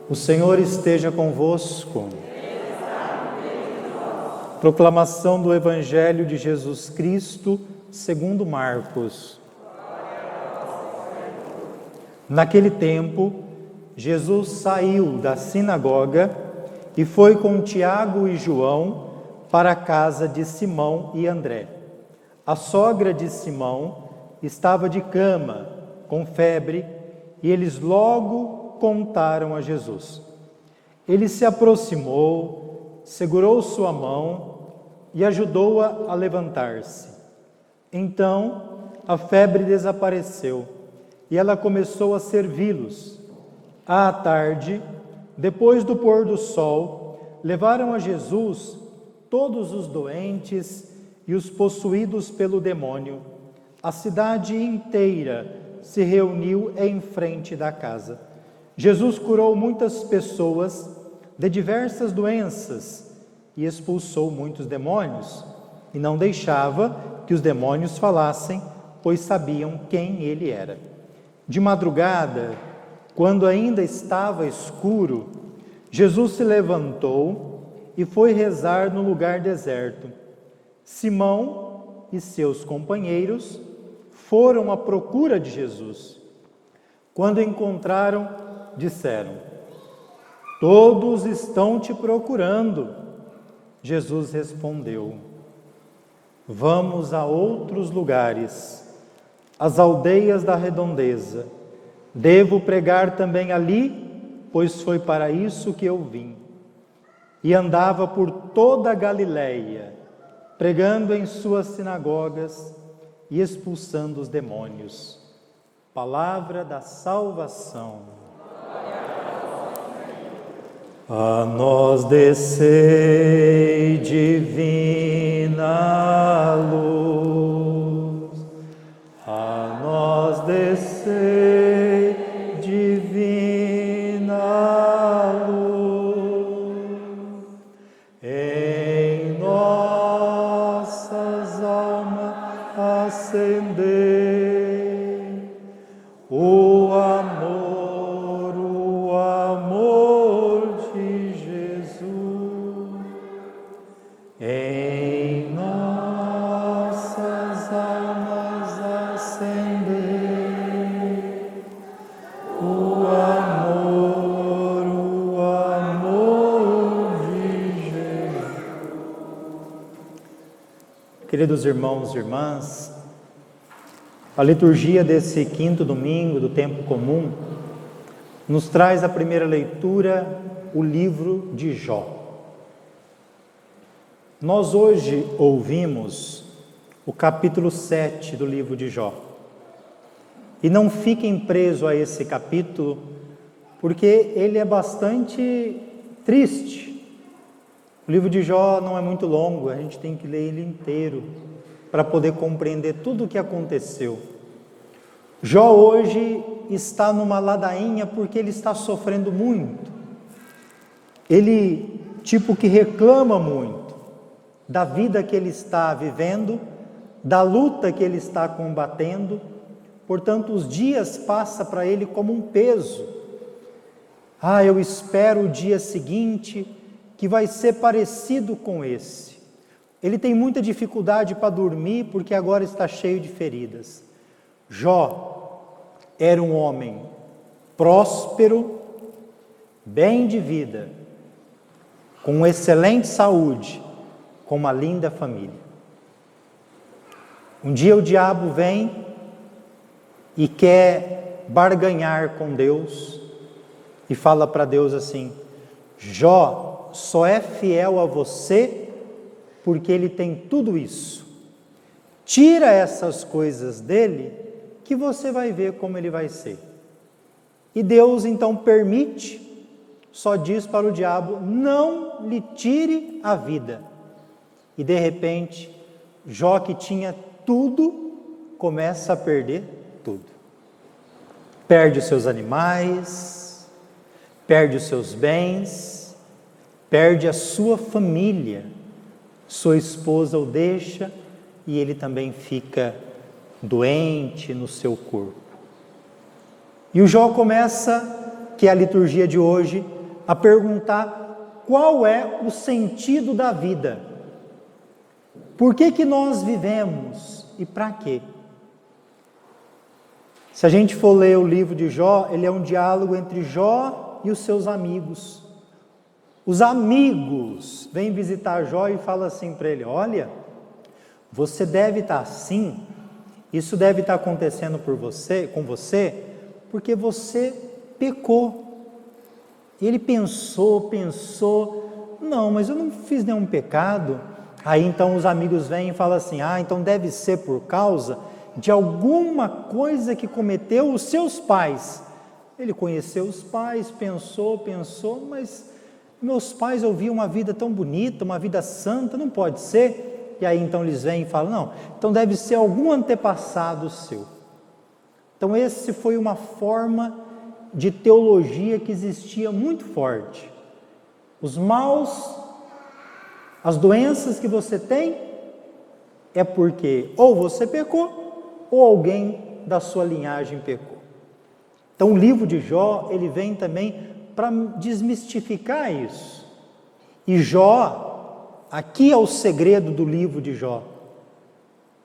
O Senhor esteja convosco. Proclamação do Evangelho de Jesus Cristo, segundo Marcos. Naquele tempo, Jesus saiu da sinagoga e foi com Tiago e João para a casa de Simão e André. A sogra de Simão estava de cama, com febre, e eles logo contaram a Jesus. Ele se aproximou, segurou sua mão e ajudou-a a levantar-se. Então a febre desapareceu e ela começou a servi-los. À tarde, depois do pôr do sol, levaram a Jesus todos os doentes e os possuídos pelo demônio. A cidade inteira se reuniu em frente da casa. Jesus curou muitas pessoas de diversas doenças e expulsou muitos demônios, e não deixava que os demônios falassem, pois sabiam quem ele era. De madrugada, quando ainda estava escuro, Jesus se levantou e foi rezar no lugar deserto. Simão e seus companheiros foram à procura de Jesus. Quando encontraram, disseram: "Todos estão te procurando." Jesus respondeu: "Vamos a outros lugares, às aldeias da redondeza. Devo pregar também ali, pois foi para isso que eu vim." E andava por toda a Galileia, pregando em suas sinagogas e expulsando os demônios. Palavra da salvação. A nós descei, divina luz. A nós descei, divina luz. Em nossas almas acendei o amor de Jesus. Em nossas almas acendei o amor de Jesus. Queridos irmãos e irmãs, a liturgia desse quinto domingo do tempo comum nos traz a primeira leitura, o livro de Jó. Nós hoje ouvimos o capítulo 7 do livro de Jó. E não fiquem presos a esse capítulo, porque ele é bastante triste. O livro de Jó não é muito longo, a gente tem que ler ele inteiro para poder compreender tudo o que aconteceu. Jó hoje está numa ladainha porque ele está sofrendo muito. Ele, que reclama muito da vida que ele está vivendo, da luta que ele está combatendo. Portanto, os dias passam para ele como um peso. Eu espero o dia seguinte que vai ser parecido com esse. Ele tem muita dificuldade para dormir porque agora está cheio de feridas. Jó era um homem próspero, bem de vida, com excelente saúde, com uma linda família. Um dia o diabo vem e quer barganhar com Deus e fala para Deus assim: Jó só é fiel a você porque ele tem tudo isso. Tira essas coisas dele que você vai ver como ele vai ser. E Deus então permite, só diz para o diabo: não lhe tire a vida. E de repente, Jó, que tinha tudo, começa a perder tudo. Perde os seus animais, perde os seus bens, perde a sua família. Sua esposa o deixa e ele também fica doente no seu corpo. E o Jó começa, que é a liturgia de hoje, a perguntar qual é o sentido da vida. Por que nós vivemos e para quê? Se a gente for ler o livro de Jó, ele é um diálogo entre Jó e os seus amigos. Os amigos vêm visitar Jó e falam assim para ele: olha, você deve estar assim, isso deve estar acontecendo com você, porque você pecou. E ele pensou, não, mas eu não fiz nenhum pecado. Aí então os amigos vêm e falam assim: então deve ser por causa de alguma coisa que cometeu os seus pais. Ele conheceu os pais, pensou, mas meus pais ouviam uma vida tão bonita, uma vida santa, não pode ser. E aí então eles vêm e falam: não, então deve ser algum antepassado seu. Então esse foi uma forma de teologia que existia muito forte. Os maus, as doenças que você tem, é porque ou você pecou, ou alguém da sua linhagem pecou. Então o livro de Jó, ele vem também para desmistificar isso. E Jó, aqui é o segredo do livro de Jó,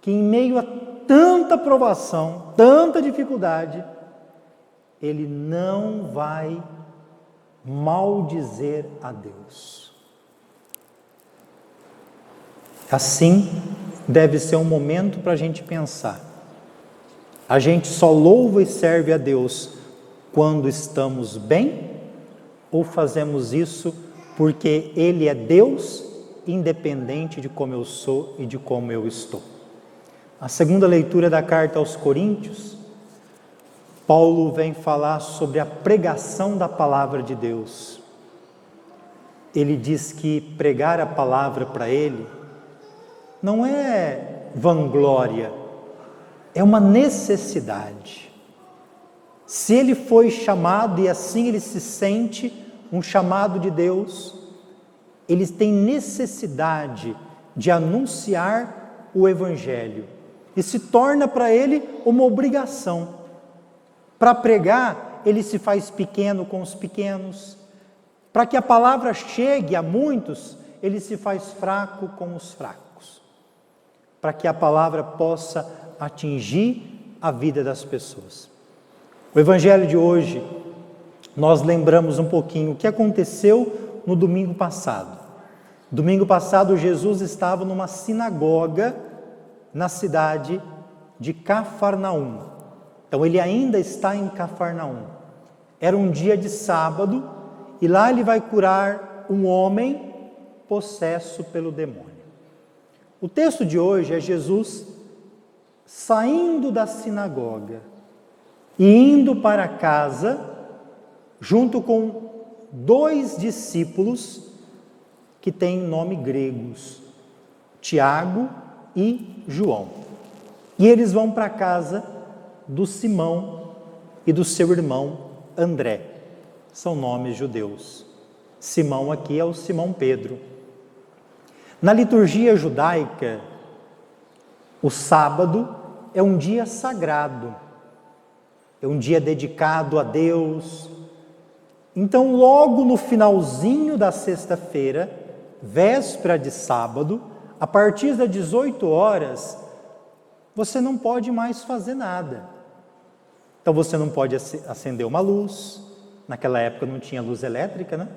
que em meio a tanta provação, tanta dificuldade, ele não vai maldizer a Deus. Assim, deve ser um momento para a gente pensar. A gente só louva e serve a Deus quando estamos bem, ou fazemos isso porque Ele é Deus, independente de como eu sou e de como eu estou? A segunda leitura da carta aos Coríntios, Paulo vem falar sobre a pregação da palavra de Deus. Ele diz que pregar a palavra para ele não é vanglória, é uma necessidade. Se ele foi chamado e assim ele se sente um chamado de Deus, ele tem necessidade de anunciar o Evangelho e se torna para ele uma obrigação. Para pregar, ele se faz pequeno com os pequenos. Para que a palavra chegue a muitos, ele se faz fraco com os fracos. Para que a palavra possa atingir a vida das pessoas. O Evangelho de hoje, nós lembramos um pouquinho o que aconteceu no domingo passado. Domingo passado, Jesus estava numa sinagoga na cidade de Cafarnaum. Então ele ainda está em Cafarnaum. Era um dia de sábado e lá ele vai curar um homem possesso pelo demônio. O texto de hoje é Jesus saindo da sinagoga e indo para casa junto com 2 discípulos que têm nome gregos, Tiago e João. E eles vão para a casa do Simão e do seu irmão André. São nomes judeus. Simão aqui é o Simão Pedro. Na liturgia judaica, o sábado é um dia sagrado, é um dia dedicado a Deus. Então, logo no finalzinho da sexta-feira, véspera de sábado, a partir das 18 horas, você não pode mais fazer nada. Então você não pode acender uma luz, naquela época não tinha luz elétrica, né?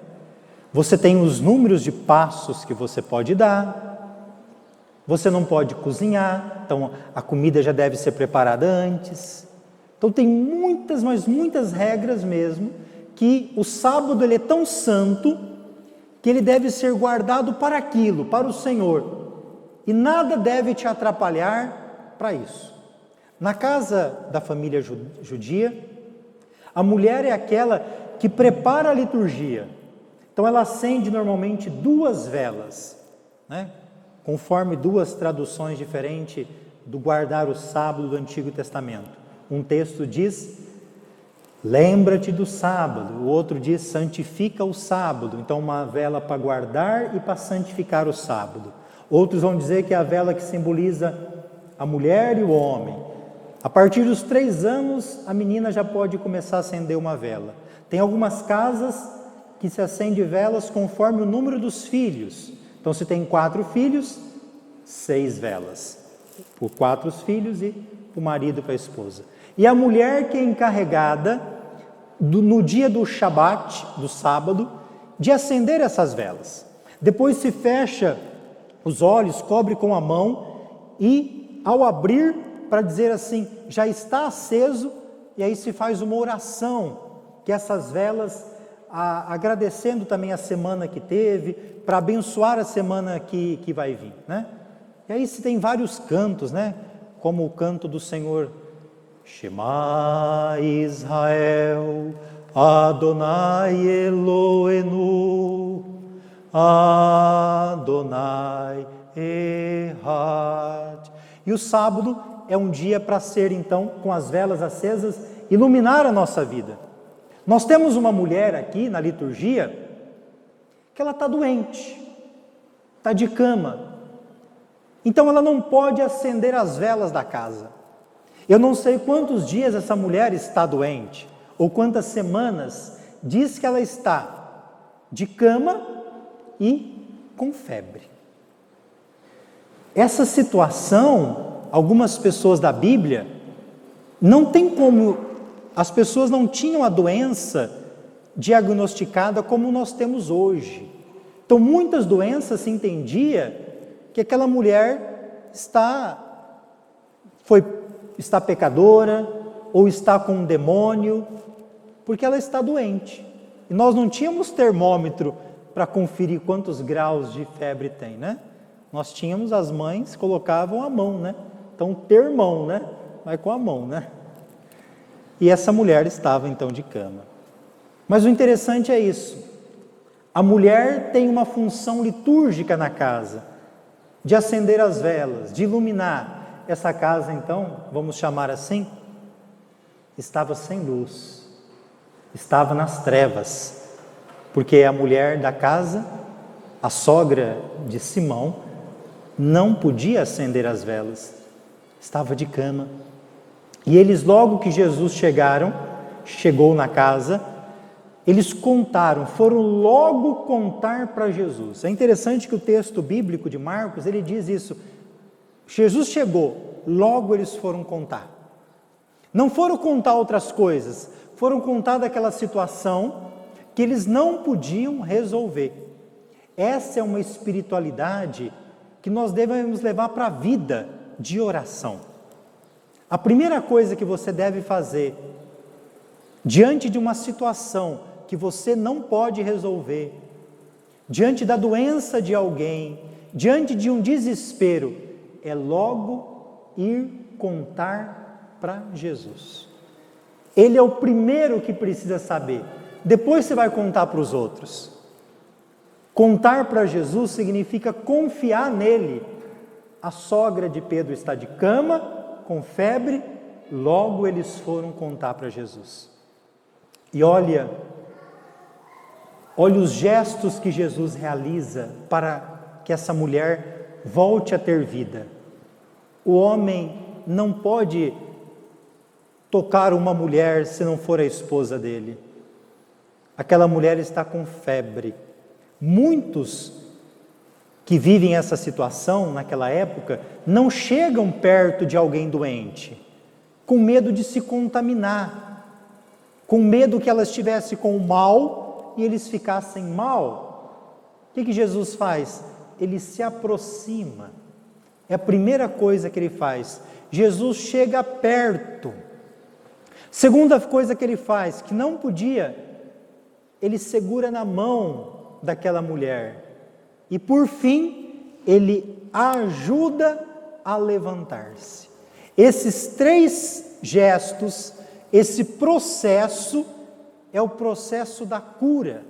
Você tem os números de passos que você pode dar, você não pode cozinhar, então a comida já deve ser preparada antes. Então tem muitas, mas muitas regras mesmo, que o sábado ele é tão santo, que ele deve ser guardado para aquilo, para o Senhor, e nada deve te atrapalhar para isso. Na casa da família judia, a mulher é aquela que prepara a liturgia. Então ela acende normalmente 2 velas, né? Conforme 2 traduções diferentes do guardar o sábado do Antigo Testamento. Um texto diz: lembra-te do sábado. O outro diz: santifica o sábado. Então uma vela para guardar e para santificar o sábado. Outros vão dizer que é a vela que simboliza a mulher e o homem. A partir dos 3 anos, a menina já pode começar a acender uma vela. Tem algumas casas que se acende velas conforme o número dos filhos. Então, se tem 4 filhos, 6 velas. Por 4 filhos e para o marido e para a esposa. E a mulher que é encarregada, no dia do Shabat, do sábado, de acender essas velas. Depois se fecha os olhos, cobre com a mão e, ao abrir, para dizer assim, já está aceso, e aí se faz uma oração, que essas velas, agradecendo também a semana que teve, para abençoar a semana que vai vir, né? E aí se tem vários cantos, né? Como o canto do Senhor, Shema Israel, Adonai Eloenu, Adonai Ehad. E o sábado é um dia para ser, então, com as velas acesas, iluminar a nossa vida. Nós temos uma mulher aqui na liturgia, que ela está doente, está de cama. Então ela não pode acender as velas da casa. Eu não sei quantos dias essa mulher está doente, ou quantas semanas, diz que ela está de cama e com febre. Essa situação, algumas pessoas da Bíblia, não tem como, as pessoas não tinham a doença diagnosticada como nós temos hoje. Então muitas doenças se entendia que aquela mulher está pecadora, ou está com um demônio, porque ela está doente. E nós não tínhamos termômetro para conferir quantos graus de febre tem, né? Nós tínhamos, as mães colocavam a mão, né? Então, termão, né? Vai com a mão, né? E essa mulher estava então de cama. Mas o interessante é isso. A mulher tem uma função litúrgica na casa, de acender as velas, de iluminar. Essa casa, então, vamos chamar assim, estava sem luz, estava nas trevas, porque a mulher da casa, a sogra de Simão, não podia acender as velas, estava de cama. E eles, logo que Jesus chegou na casa, eles contaram, foram logo contar para Jesus. É interessante que o texto bíblico de Marcos, ele diz isso, Jesus chegou, logo eles foram contar. Não foram contar outras coisas, foram contar daquela situação que eles não podiam resolver. Essa é uma espiritualidade que nós devemos levar para a vida de oração. A primeira coisa que você deve fazer, diante de uma situação que você não pode resolver, diante da doença de alguém, diante de um desespero, é logo ir contar para Jesus. Ele é o primeiro que precisa saber. Depois você vai contar para os outros. Contar para Jesus significa confiar nele. A sogra de Pedro está de cama, com febre, logo eles foram contar para Jesus. E olha os gestos que Jesus realiza para que essa mulher volte a ter vida. O homem não pode tocar uma mulher se não for a esposa dele. Aquela mulher está com febre. Muitos que vivem essa situação naquela época não chegam perto de alguém doente, com medo de se contaminar, com medo que ela estivesse com o mal e eles ficassem mal. O que Jesus faz? Ele se aproxima. É a primeira coisa que ele faz. Jesus chega perto. Segunda coisa que ele faz, que não podia, ele segura na mão daquela mulher. E por fim, ele a ajuda a levantar-se. Esses 3 gestos, esse processo, é o processo da cura.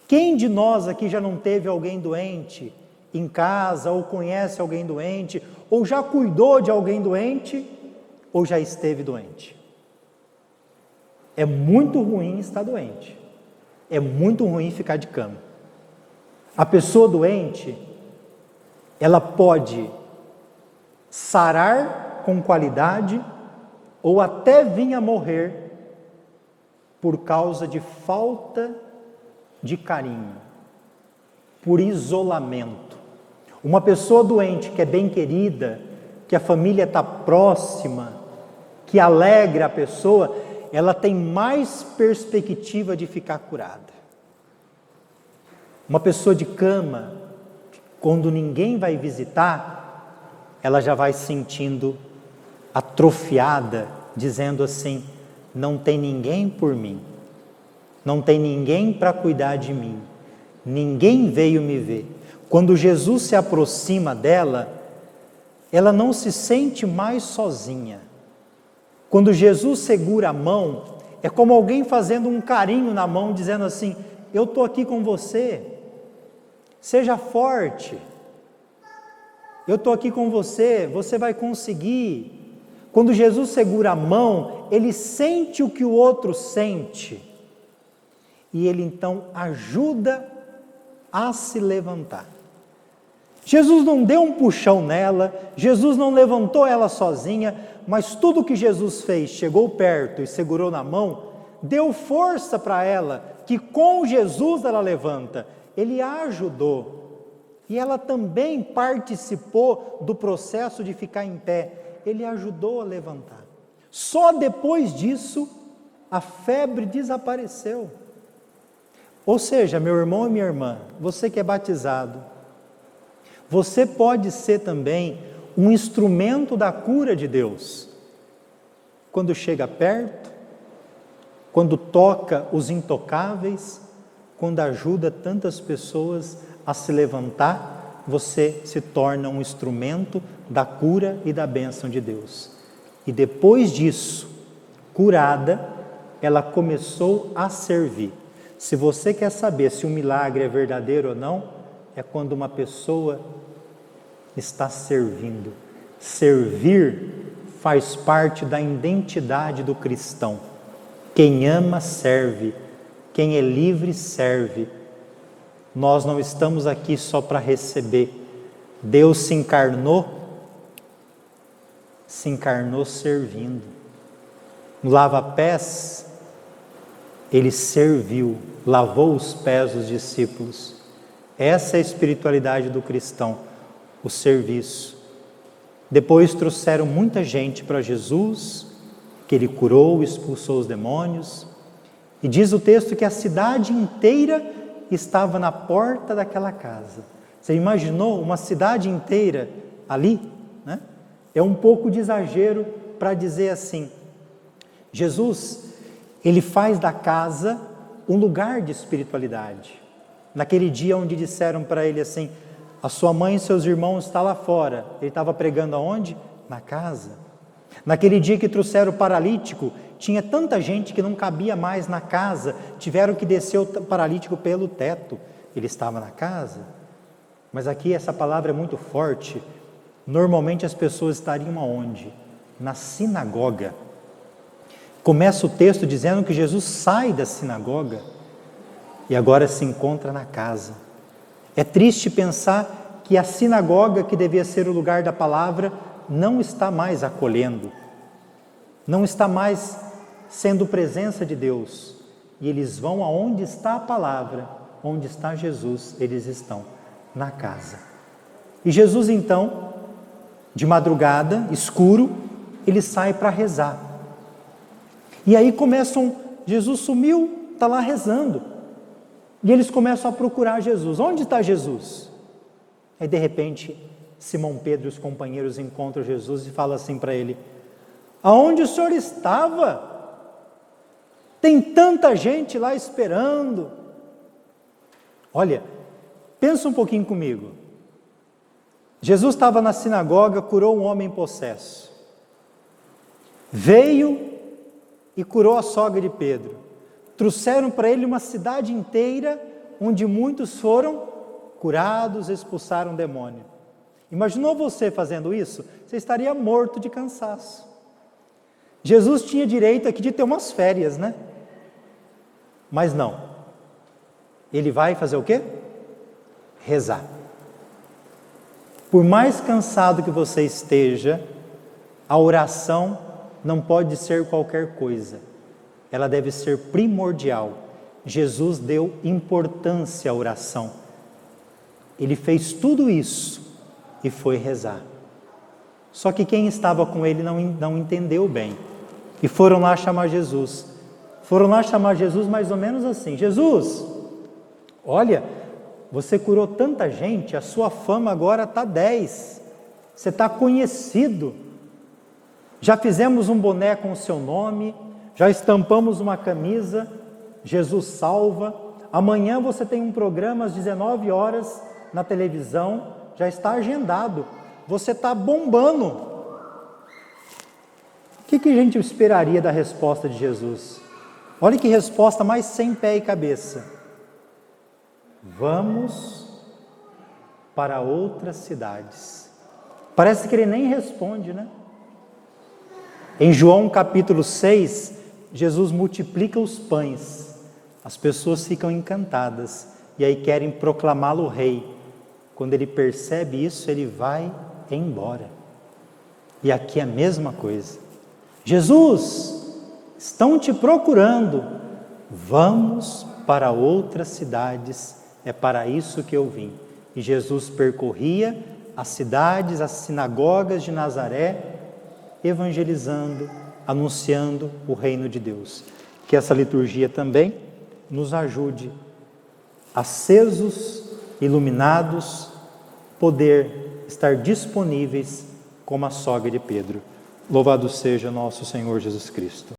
Quem de nós aqui já não teve alguém doente em casa, ou conhece alguém doente, ou já cuidou de alguém doente, ou já esteve doente? É muito ruim estar doente. É muito ruim ficar de cama. A pessoa doente, ela pode sarar com qualidade ou até vir a morrer por causa de falta de carinho, por isolamento. Uma pessoa doente que é bem querida, que a família está próxima, que alegra a pessoa, ela tem mais perspectiva de ficar curada. Uma pessoa de cama, quando ninguém vai visitar, ela já vai se sentindo atrofiada, dizendo assim: não tem ninguém por mim, não tem ninguém para cuidar de mim, ninguém veio me ver. Quando Jesus se aproxima dela, ela não se sente mais sozinha. Quando Jesus segura a mão, é como alguém fazendo um carinho na mão, dizendo assim: eu estou aqui com você, seja forte, eu estou aqui com você, você vai conseguir. Quando Jesus segura a mão, ele sente o que o outro sente, e ele então ajuda a se levantar. Jesus não deu um puxão nela, Jesus não levantou ela sozinha, mas tudo que Jesus fez, chegou perto e segurou na mão, deu força para ela, que com Jesus ela levanta. Ele a ajudou, e ela também participou do processo de ficar em pé, ele a ajudou a levantar. Só depois disso, a febre desapareceu. Ou seja, meu irmão e minha irmã, você que é batizado, você pode ser também um instrumento da cura de Deus. Quando chega perto, quando toca os intocáveis, quando ajuda tantas pessoas a se levantar, você se torna um instrumento da cura e da bênção de Deus. E depois disso, curada, ela começou a servir. Se você quer saber se um milagre é verdadeiro ou não, é quando uma pessoa está servindo. Servir faz parte da identidade do cristão. Quem ama, serve. Quem é livre, serve. Nós não estamos aqui só para receber. Deus se encarnou servindo. No lava-pés, ele serviu, lavou os pés dos discípulos. Essa é a espiritualidade do cristão, o serviço. Depois trouxeram muita gente para Jesus, que ele curou, expulsou os demônios. E diz o texto que a cidade inteira estava na porta daquela casa. Você imaginou uma cidade inteira ali? Né? É um pouco de exagero para dizer assim. Jesus, ele faz da casa um lugar de espiritualidade. Naquele dia onde disseram para ele assim: a sua mãe e seus irmãos estão lá fora. Ele estava pregando aonde? Na casa. Naquele dia que trouxeram o paralítico, tinha tanta gente que não cabia mais na casa, tiveram que descer o paralítico pelo teto. Ele estava na casa. Mas aqui essa palavra é muito forte. Normalmente as pessoas estariam aonde? Na sinagoga. Começa o texto dizendo que Jesus sai da sinagoga e agora se encontra na casa. É triste pensar que a sinagoga, que devia ser o lugar da palavra, não está mais acolhendo, não está mais sendo presença de Deus. E eles vão aonde está a palavra, onde está Jesus, eles estão na casa. E Jesus então, de madrugada, escuro, ele sai para rezar. E aí Jesus sumiu, está lá rezando. E eles começam a procurar Jesus. Onde está Jesus? Aí de repente, Simão Pedro e os companheiros encontram Jesus e falam assim para ele: aonde o senhor estava? Tem tanta gente lá esperando. Olha, pensa um pouquinho comigo. Jesus estava na sinagoga, curou um homem possesso. Veio e curou a sogra de Pedro. Trouxeram para ele uma cidade inteira, onde muitos foram curados, expulsaram o demônio. Imaginou você fazendo isso? Você estaria morto de cansaço. Jesus tinha direito aqui de ter umas férias, né? Mas não. Ele vai fazer o quê? Rezar. Por mais cansado que você esteja, a oração não pode ser qualquer coisa. Ela deve ser primordial. Jesus deu importância à oração. Ele fez tudo isso e foi rezar. Só que quem estava com ele não entendeu bem. E foram lá chamar Jesus. Foram lá chamar Jesus mais ou menos assim: Jesus, olha, você curou tanta gente, a sua fama agora está 10. Você está conhecido. Já fizemos um boné com o seu nome, já estampamos uma camisa, Jesus salva. Amanhã você tem um programa às 19 horas na televisão, já está agendado. Você está bombando. O que a gente esperaria da resposta de Jesus? Olha que resposta mais sem pé e cabeça. Vamos para outras cidades. Parece que ele nem responde, né? Em João capítulo 6, Jesus multiplica os pães. As pessoas ficam encantadas e aí querem proclamá-lo rei. Quando ele percebe isso, ele vai embora. E aqui é a mesma coisa. Jesus, estão te procurando. Vamos para outras cidades. É para isso que eu vim. E Jesus percorria as cidades, as sinagogas de Nazaré, evangelizando, anunciando o reino de Deus. Que essa liturgia também nos ajude, acesos, iluminados, poder estar disponíveis como a sogra de Pedro. Louvado seja nosso Senhor Jesus Cristo.